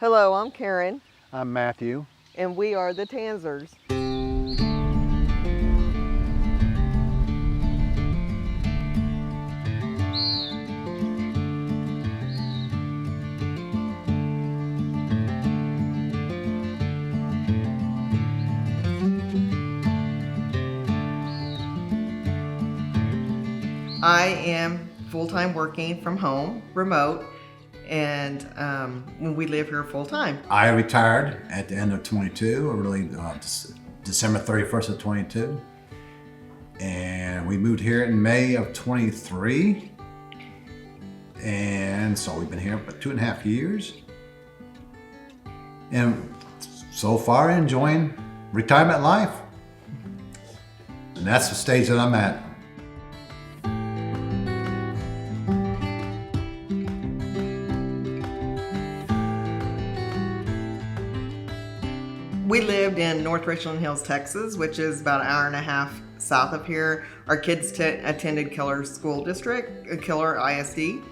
Hello, I'm Karen, I'm Matthew. and we are the Tanzers. I am full-time working from home, remote, and we live here full-time. I retired at the end of 22, or really December 31st of 22. And we moved here in May of 23. And so we've been here for 2.5 years. And so far enjoying retirement life. And that's the stage that I'm at. We lived in North Richland Hills, Texas, which is about an hour and a half south of here. Our kids attended Keller School District, Keller ISD,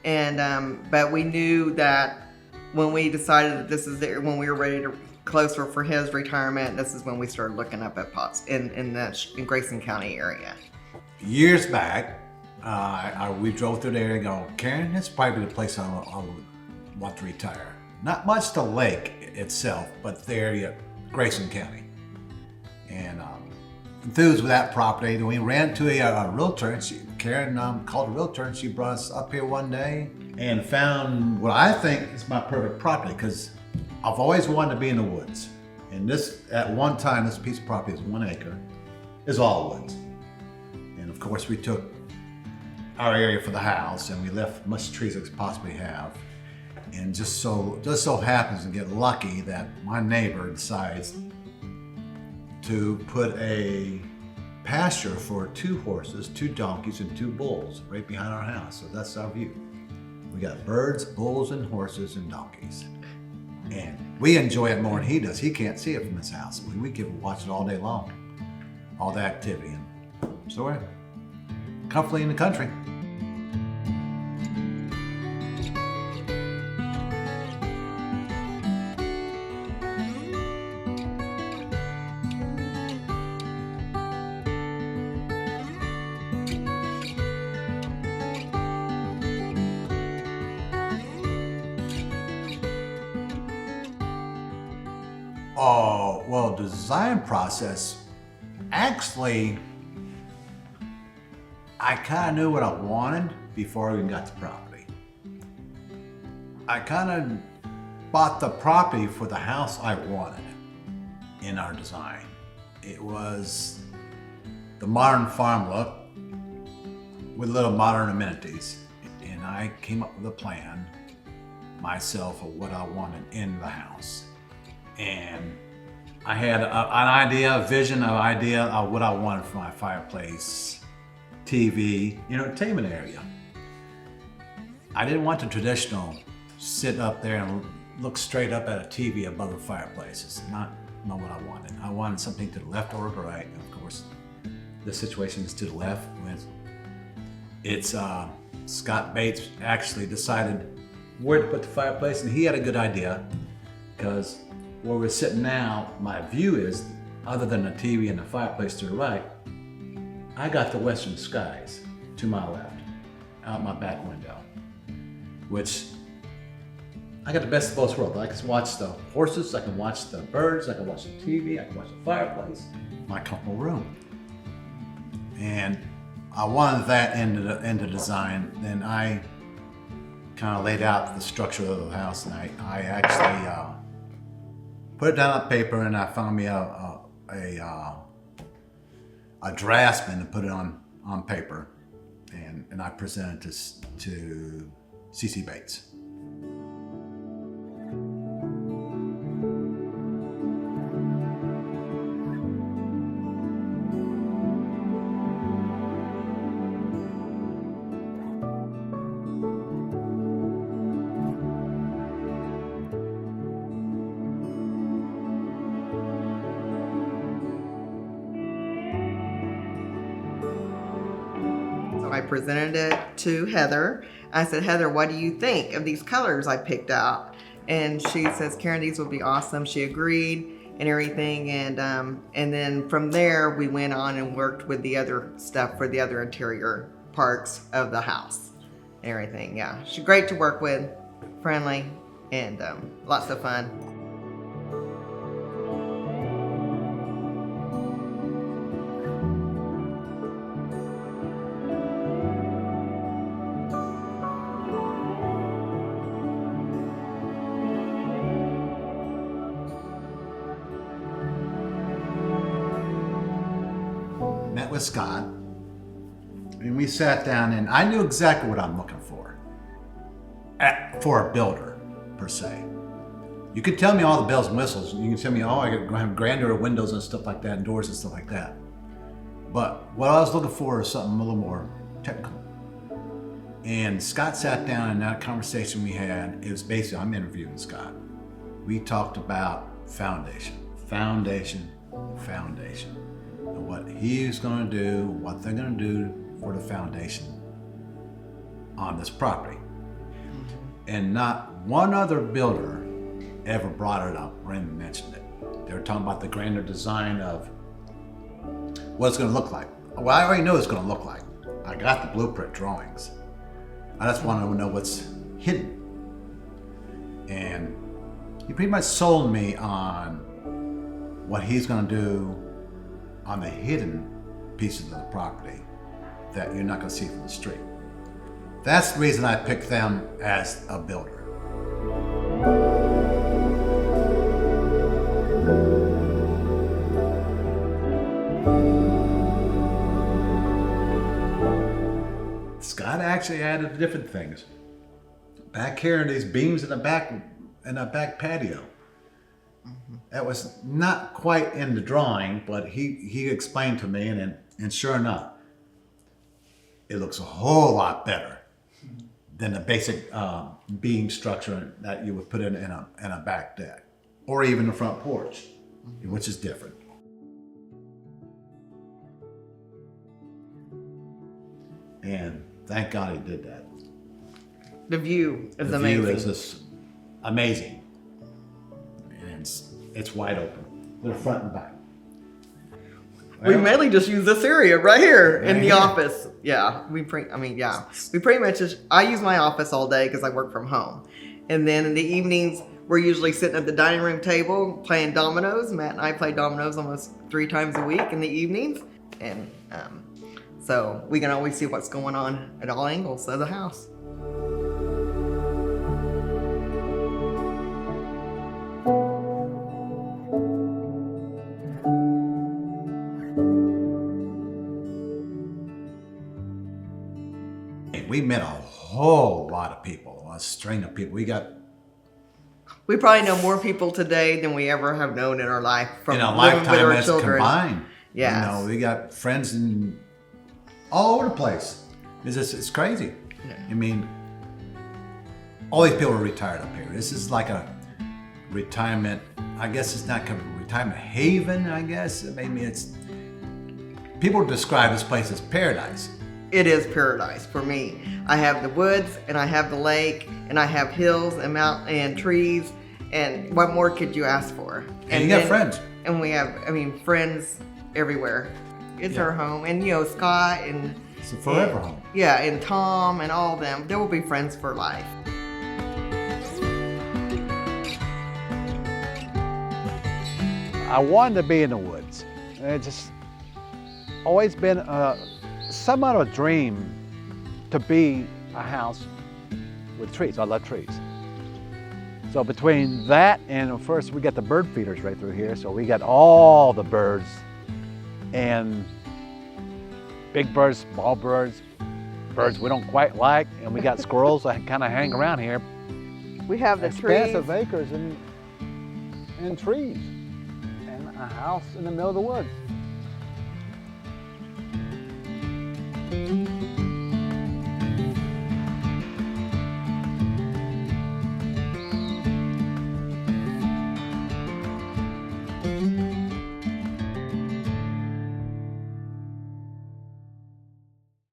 and but we knew that when we decided that this is when we were ready to closer for his retirement, this is when we started looking up at pots in Grayson County area. Years back, we drove through the area and go, Karen, this is probably the place I would want to retire. Not much the lake itself, but the area, Grayson County. And enthused with that property. And we ran to a realtor, and Karen called a realtor, and she brought us up here one day and found what I think is my perfect property, because I've always wanted to be in the woods. And this, at one time, this piece of property is 1 acre, is all woods. And of course, we took our area for the house, and we left as much trees as we possibly have. And just so happens to get lucky that my neighbor decides to put a pasture for 2 horses, 2 donkeys, and 2 bulls right behind our house. So that's our view. We got birds, bulls, and horses, and donkeys. And we enjoy it more than he does. He can't see it from his house. We can watch it all day long, all the activity. And so we're comfortably in the country. Oh, well, the design process, actually, I kind of knew what I wanted before I even got the property. I kind of bought the property for the house I wanted in our design. It was the modern farm look with little modern amenities. And I came up with a plan myself of what I wanted in the house. And I had an idea, a vision, of what I wanted for my fireplace, TV, entertainment area. I didn't want the traditional sit up there and look straight up at a TV above the fireplace. It's not what I wanted. I wanted something to the left or the right. And of course, the situation is to the left. It's Scott Bates actually decided where to put the fireplace, and he had a good idea, because where we're sitting now, my view is, other than the TV and the fireplace to the right, I got the western skies to my left, out my back window, which I got the best of both worlds. I can watch the horses, I can watch the birds, I can watch the TV, I can watch the fireplace, my comfortable room. And I wanted that in the design. Then I kind of laid out the structure of the house, and I actually put it down on paper, and I found me a draftsman to put it on paper, and I presented this to C.C. Bates. I presented it to Heather. I said, Heather, what do you think of these colors I picked out? and she says, Karen, these would be awesome. She agreed and everything, and then from there we went on and worked with the other stuff for the other interior parts of the house and everything. Yeah, she's great to work with, friendly, and lots of fun. Met with Scott, and we sat down, and I knew exactly what I'm looking for a builder, per se. You could tell me all the bells and whistles. You can tell me, oh, I got to have grander windows and stuff like that, and doors and stuff like that. But what I was looking for is something a little more technical. And Scott sat down, and that conversation we had, it was basically, I'm interviewing Scott. We talked about foundation, and what he's going to do, what they're going to do for the foundation on this property. And not one other builder ever brought it up or even mentioned it. They were talking about the grander design of what it's going to look like. Well, I already know what it's going to look like. I got the blueprint drawings. I just want to know what's hidden. And he pretty much sold me on what he's going to do on the hidden pieces of the property that you're not going to see from the street. That's the reason I picked them as a builder. Scott actually added different things. Back here, these beams in the back patio. That was not quite in the drawing, but he explained to me, and sure enough, it looks a whole lot better than the basic beam structure that you would put in a back deck, or even the front porch, which is different. And thank God he did that. The view is the amazing. The view is just amazing. And it's wide open, the front and back. We mainly just use this area right here in the office. Yeah, we pretty much just, I use my office all day because I work from home. And then in the evenings, we're usually sitting at the dining room table playing dominoes. Matt and I play dominoes almost 3 times a week in the evenings. And so we can always see what's going on at all angles of the house. We met a whole lot of people, a string of people. We probably know more people today than we ever have known in our life from in a living with lifetime our as children. Combined. Yeah, we got friends in all over the place. It's crazy. Yeah. I mean, all these people are retired up here. This is like a retirement. I guess it's not kind of a retirement haven. I guess maybe it's. People describe this place as paradise. It is paradise for me. I have the woods, and I have the lake, and I have hills and mountains and trees, and what more could you ask for? And you got friends. And we have, friends everywhere. It's our home, and Scott and it's a forever home. Yeah, and Tom and all of them. They will be friends for life. I wanted to be in the woods. It's just always been somewhat of a dream to be a house with trees. I love trees. So between that and first we got the bird feeders right through here. So we got all the birds and big birds, small birds, birds we don't quite like, and we got squirrels that kind of hang around here. We have the Expansive trees. acres and trees and a house in the middle of the woods.